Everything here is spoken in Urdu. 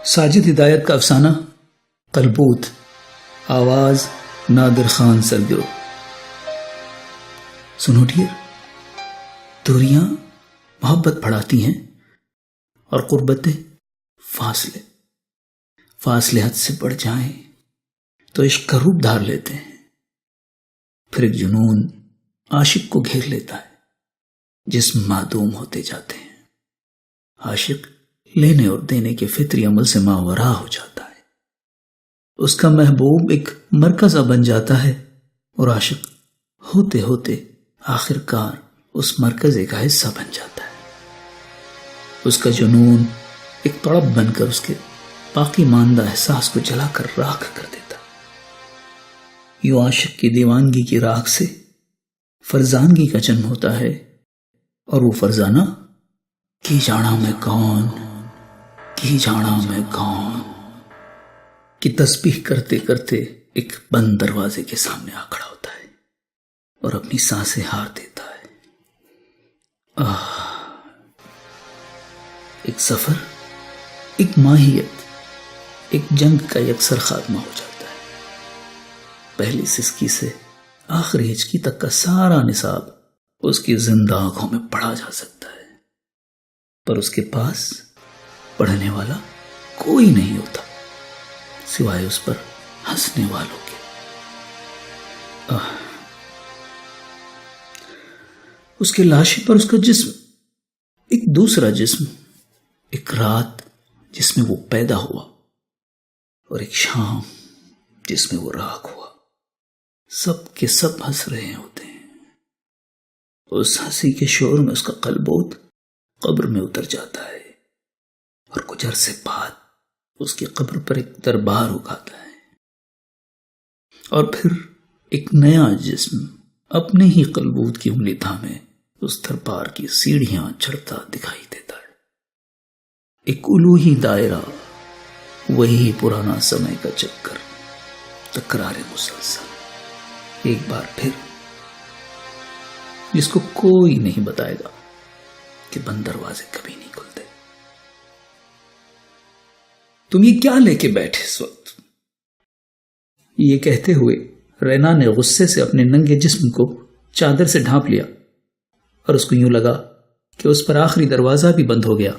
ساجد ہدایت کا افسانہ کلبوت، آواز نادر خان سرگرو۔ سنو ڈیئر، دوریاں محبت بڑھاتی ہیں اور قربتیں فاصلے حد سے بڑھ جائیں تو عشق کا روپ دھار لیتے ہیں۔ پھر ایک جنون عاشق کو گھیر لیتا ہے، جسم معدوم ہوتے جاتے ہیں۔ عاشق لینے اور دینے کے فطری عمل سے ماورا ہو جاتا ہے، اس کا محبوب ایک مرکزہ بن جاتا ہے اور عاشق ہوتے ہوتے آخر کار اس مرکزے کا حصہ بن جاتا ہے۔ اس کا جنون ایک تڑپ بن کر اس کے باقی ماندہ احساس کو جلا کر راکھ کر دیتا ہے۔ یوں عاشق کی دیوانگی کی راکھ سے فرزانگی کا جنم ہوتا ہے، اور وہ فرزانہ کی جانا میں کون کی تسبیح کرتے کرتے ایک بند دروازے کے سامنے آ کھڑا ہوتا ہے اور اپنی سانسیں ہار دیتا ہے۔ ایک سفر، ایک ماہیت، ایک جنگ کا یکسر خاتمہ ہو جاتا ہے۔ پہلی سسکی سے آخری ہچکی تک کا سارا نصاب اس کی زندہ آنکھوں میں پڑھا جا سکتا ہے، پر اس کے پاس پڑھنے والا کوئی نہیں ہوتا سوائے اس پر ہنسنے والوں کے۔ اس کے لاشے پر اس کا جسم، ایک دوسرا جسم، ایک رات جس میں وہ پیدا ہوا اور ایک شام جس میں وہ راکھ ہوا، سب کے سب ہنس رہے ہوتے ہیں۔ اس ہنسی کے شور میں اس کا کلبوت قبر میں اتر جاتا ہے اور کچھ عرصے بعد اس کی قبر پر ایک دربار اگاتا ہے، اور پھر ایک نیا جسم اپنے ہی کلبوت کی انگلی تھامے اس دربار کی سیڑھیاں چڑھتا دکھائی دیتا ہے۔ ایک الوہی دائرہ، وہی پرانا سمے کا چکر، تکرار مسلسل، ایک بار پھر، جس کو کوئی نہیں بتائے گا کہ بند دروازے کبھی نہیں کھلتے۔ تم یہ کیا لے کے بیٹھے اس وقت؟ یہ کہتے ہوئے رینا نے غصے سے اپنے ننگے جسم کو چادر سے ڈھانپ لیا، اور اس کو یوں لگا کہ اس پر آخری دروازہ بھی بند ہو گیا۔